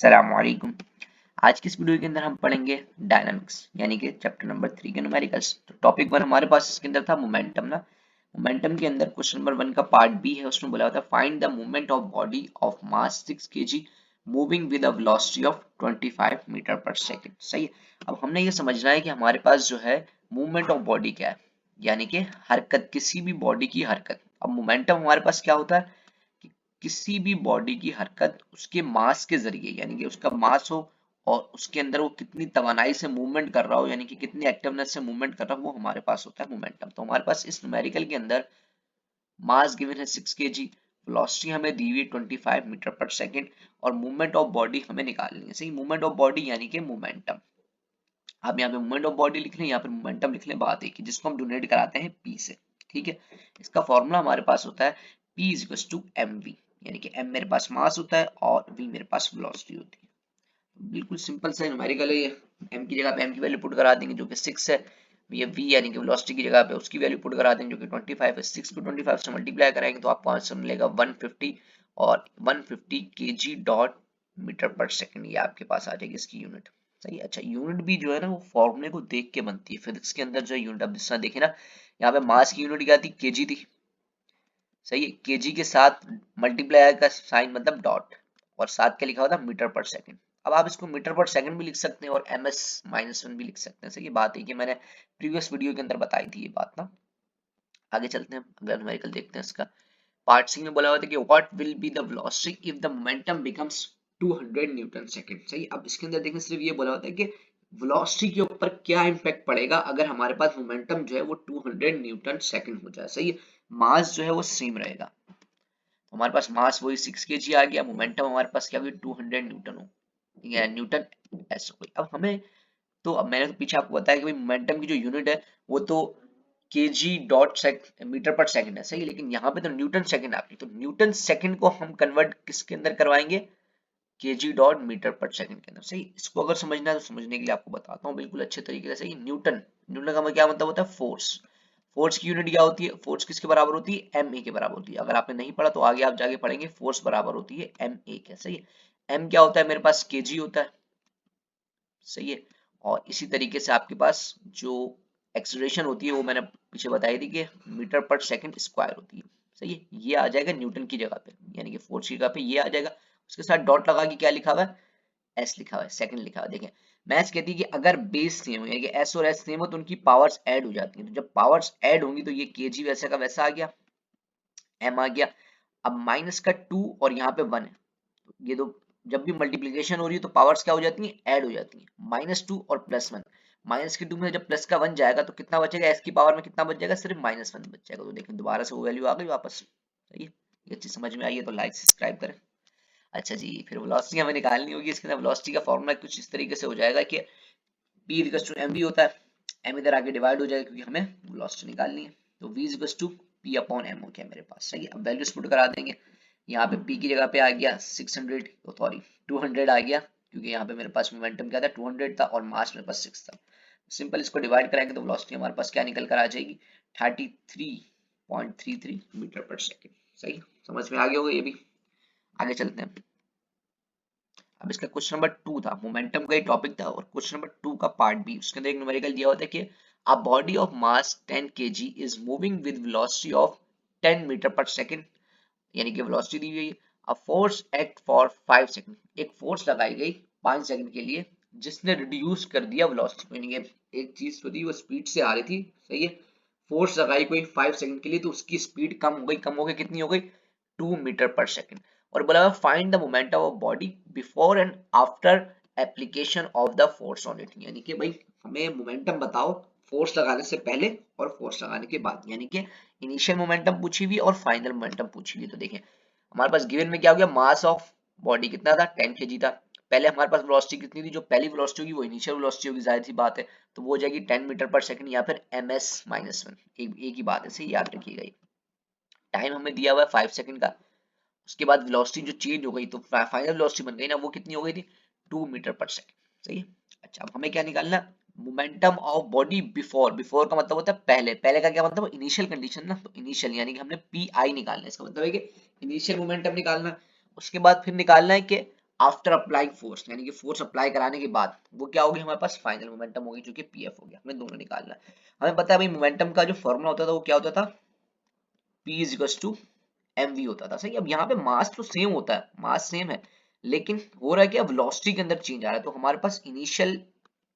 अस्सलामुअलैकुम। आज की इस वीडियो के अंदर हम पढ़ेंगे डायनामिक्स यानी कि चैप्टर नंबर 3 के न्यूमेरिकल्स। तो टॉपिक 1 हमारे पास इसके अंदर था मोमेंटम ना। मोमेंटम के अंदर क्वेश्चन नंबर 1 का पार्ट बी है, उसमें बोला होता है find the movement of body of mass 6 kg moving with a velocity of 25 metre per second. सही है। अब हमने ये समझना है कि हमारे पास जो है मूवमेंट ऑफ बॉडी क्या है, यानी कि हरकत, किसी भी बॉडी की हरकत। अब मोमेंटम हमारे पास क्या होता है कि किसी भी बॉडी की हरकत उसके मास के जरिए, यानी कि उसका मास हो और उसके अंदर वो कितनी तवानाई से मूवमेंट कर रहा हो, यानी कि कितनी एक्टिवनेस से मूवमेंट कर रहा हो, वो हमारे पास होता है मोमेंटम। तो हमारे पास इस न्यूमेरिकल के अंदर मास गिवन है 6 kg, वेलोसिटी हमें दी हुई 25 मीटर पर सेकंड और मूवमेंट ऑफ बॉडी हमें निकालनी है। सही, मूवमेंट ऑफ बॉडी यानी कि मोमेंटम। आप यहाँ पे मूवमेंट ऑफ बॉडी लिख लें, यहाँ पे मोमेंटम लिख लें, बात एक ही, जिसको हम डोनेट कराते हैं पी से। ठीक है, इसका फॉर्मूला हमारे पास होता है P इक्वल्स टू mv, यानी कि m मेरे पास मास होता है और v मेरे पास वेलोसिटी होती है। बिल्कुल सिंपल सा न्यूमेरिकल है ये। m की जगह पे m की वैल्यू पुट करा देंगे जो कि 6 है, ये v यानी कि वेलोसिटी की जगह पे उसकी वैल्यू पुट करा देंगे जो कि 25 है। 6 को 25 से मल्टीप्लाई कराएंगे तो आपको आंसर मिलेगा 150 और 150 kg dot metre per second, ये आपके पास आ जाएगी इसकी यूनिट। सही है। अच्छा, यूनिट भी जो है ना वो फॉर्मूले को देख के बनती है। फिजिक्स के अंदर जो यूनिट, अब जिस तरह देखे ना, यहाँ पे मास की यूनिट क्या थी, केजी थी। सही है, केजी के साथ मल्टीप्लाई का साइन मतलब डॉट, और साथ क्या लिखा होता है मीटर पर सेकंड। अब आप इसको मीटर पर सेकंड भी लिख सकते हैं और ms-1 भी लिख सकते हैं। सही, ये बात है कि मैंने प्रीवियस वीडियो के अंदर बताई थी ये बात ना। आगे चलते हैं, अगला न्यूमेरिकल देखते हैं इसका। पार्ट सी में बोला हुआ था कि what will be the velocity if the momentum becomes 200 Newton second. सही, अब इसके अंदर देखिए सिर्फ ये बोला होता है कि वेलोसिटी के ऊपर क्या इंपैक्ट पड़ेगा अगर हमारे पास मोमेंटम जो है वो 200 न्यूटन सेकंड हो जाए। सही है, मास जो है वो सेम रहेगा। तो हमारे पास मास वही 6 kg आ गया, मोमेंटम हमारे पास क्या हुई 200 न्यूटन हो, या न्यूटन एस हो गई। अब हमें, तो अब मैंने तो पीछे आपको बताया कि भाई मोमेंटम की जो यूनिट है वो तो KG dot metre per second है। सही, लेकिन यहाँ पे तो न्यूटन सेकंड आपकी, तो न्यूटन सेकंड को हम कन्वर्ट किसके अंदर करवाएंगे, KG dot metre per second के अंदर। सही, इसको अगर समझना है तो समझने के लिए आपको बताता हूँ बिल्कुल अच्छे तरीके से। सही, न्यूटन, न्यूटन का क्या मतलब होता है, फोर्स। फोर्स की यूनिट क्या होती है, फोर्स किसके बराबर होती है, एम ए के बराबर होती है। अगर आपने नहीं पढ़ा तो आगे आप जाके पढ़ेंगे, फोर्स बराबर होती है एम ए के। सही है, एम क्या होता है मेरे पास, केजी होता है। सही है, और इसी तरीके से आपके पास जो एक्सीलरेशन होती है वो मैंने पीछे बताई थी कि मीटर पर सेकंड स्क्वायर होती है। सही है, ये आ जाएगा न्यूटन की जगह पे, यानी कि फोर्स की जगह पे ये आ जाएगा। उसके साथ डॉट लगा के क्या लिखा हुआ है, एस लिखा हुआ है, सेकंड लिखा हुआ है। देखें, मैथ्स कहती है कि अगर बेस सेम हो, यानी कि एस और एस सेम हो, तो उनकी पावर्स ऐड हो जाती हैं। तो जब पावर्स ऐड होंगी तो ये केजी वैसे का वैसा आ गया, एम आ गया। अब माइनस का 2 और यहाँ पे 1 है, ये दो जब भी मल्टीप्लीकेशन हो रही है तो पावर्स क्या हो जाती हैं, ऐड हो जाती हैं। -2 और +1, माइनस के 2 में जब प्लस का 1 जाएगा तो कितना बचेगा, एस की पावर में कितना बच जाएगा, सिर्फ -1 बच जाएगा। तो देखें दोबारा से वो वैल्यू आ गई वापस। सही है, ये चीज समझ में आई है तो लाइक सब्सक्राइब करें। अच्छा जी, फिर वेलोसिटी हमें निकालनी होगी। इसके अंदर वेलोसिटी का फॉर्मूला कुछ इस तरीके से हो जाएगा कि P = mv होता है, m इधर आगे डिवाइड हो जाएगा क्योंकि हमें वेलोसिटी निकालनी है। तो v = p/m हो गया मेरे पास। सही है, अब वैल्यूज पुट करा देंगे। यहाँ पे p की जगह पे आ गया 600, सॉरी 200 आ गया, क्योंकि यहाँ पे मेरे पास मोमेंटम क्या था 200 था और मास मेरे पास 6 था। सिंपल इसको डिवाइड कराएंगे तो वेलोसिटी हमारे पास क्या निकल कर आ जाएगी, 33.33 मीटर पर सेकंड। सही, समझ में आ गया होगा ये भी। आगे चलते हैं। अब इसका क्वेश्चन नंबर 2 था, मोमेंटम का ही टॉपिक था, और क्वेश्चन नंबर 2 का पार्ट बी, उसके अंदर एक न्यूमेरिकल दिया होता है कि a body of mass 10 kg is moving with velocity of 10 metre per second, यानी कि वेलोसिटी दी हुई है। A force act for 5 second, एक फोर्स लगाई गई 5 सेकंड के लिए जिसने रिड्यूस कर दिया वेलोसिटी को, यानी कि एक चीज जो थी वो स्पीड से आ रही थी। सही है, फोर्स लगाई कोई 5 सेकंड के लिए तो उसकी स्पीड कम हो गई, कम हो गई, कितनी हो गई, 2 मीटर पर सेकंड। और बोला find the momentum of body before and after application of the force on it, यानी कि भाई हमें मोमेंटम बताओ फोर्स लगाने से पहले और फोर्स लगाने के बाद, यानी कि इनिशियल मोमेंटम पूछी हुई और फाइनल मोमेंटम पूछी हुई। तो देखें हमारे पास गिवन में क्या हो गया, मास ऑफ बॉडी कितना था, 10 kg था। पहले हमारे पास वेलोसिटी कितनी थी, जो पहली वेलोसिटी होगी वो इनिशियल वेलोसिटी होगी, जाहिर सी बात है, तो वो हो जाएगी 10 मीटर पर सेकंड या फिर ms-1। एक ही बात है, सही याद रखिएगा। टाइम हमें दिया हुआ है 5 सेकंड का, उसके बाद वेलोसिटी जो चेंज हो गई तो फाइनल वेलोसिटी बन गई ना, वो कितनी हो गई थी, 2 मीटर पर सेकंड। सही है। अच्छा, अब हमें क्या निकालना, momentum of body before, before का मतलब होता है पहले, पहले का क्या मतलब, इनिशियल कंडीशन ना, तो इनिशियल यानी कि हमने पी आई निकालना है, इसका मतलब है कि इनिशियल मोमेंटम निकालना। उसके बाद फिर निकालना है कि आफ्टर अप्लाइंग फोर्स, यानी कि फोर्स अप्लाई कराने के बाद वो क्या होगी हमारे पास फाइनल मोमेंटम होगी, जो कि पीएफ हो गया। हमें दोनों निकालना है। हमें पता है भाई मोमेंटम का जो फॉर्मूला होता था वो क्या होता था, P is equal to mv होता था, सही। अब यहाँ पे मास तो सेम होता है, मास सेम है, लेकिन हो रहा है कि अब वेलोसिटी के अंदर चेंज आ रहा है। तो हमारे पास इनिशियल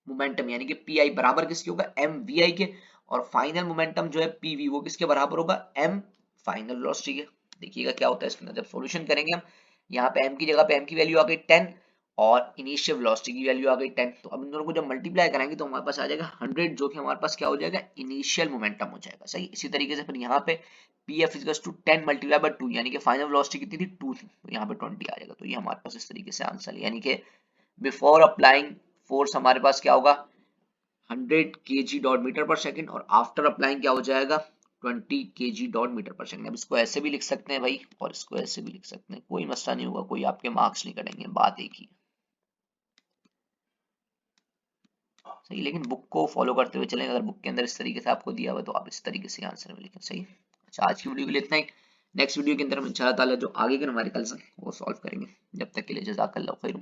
मोमेंटम यानी कि पी बराबर किसके होगा, एम वी आई के, और फाइनल मोमेंटम जो है पीवी वो किसके बराबर होगा, एम फाइनल वेलोसिटी के। देखिएगा क्या होता है इसके अंदर जब सॉल्यूशन करेंगे हम। यहाँ पे एम की जगह पे एम की वैल्यू आ गई 10 और इनिशियल वेलोसिटी की वैल्यू आ गई 10। तो अब इन दोनों को जब मल्टीप्लाई कराएंगे तो हमारे पास आ जाएगा 100, जो कि हमारे पास क्या हो जाएगा, इनिशियल मोमेंटम हो जाएगा, सही। इसी तरीके से फिर यहाँ पे P F is to 10 multiply by 2, यानी कि फाइनल वेलोसिटी कितनी थी, 2 थी, तो यहाँ पे 20 आ जाएगा। तो ये हमारे पास इस तरीके से आंसर है, यानी कि बिफोर अप्लाइंग फोर्स हमारे पास क्या होगा, 100 kg dot metre per second, और आफ्टर अप्लाइंग क्या हो जाएगा, 20 kg dot metre per second. अब इसको ऐसे भी लिख सकते हैं भाई, और इसको ऐसे भी लिख सकते हैं, कोई मसला नहीं होगा, कोई आपके मार्क्स नहीं कटेंगे, बात एक ही है, सही। लेकिन बुक को फॉलो करते हुए चलें, अगर बुक के अंदर इस तरीके से आपको दिया हुआ तो आप इस तरीके से आंसर में लिखें, सही। अच्छा, आज की वीडियो के लिए इतना ही। नेक्स्ट वीडियो के अंदर हम इंशाल्लाह ताला जो आगे के न्यूमेरिकल्स हैं वो सॉल्व करेंगे। जब तक के लिए जज़ाकल्लाहु खैर।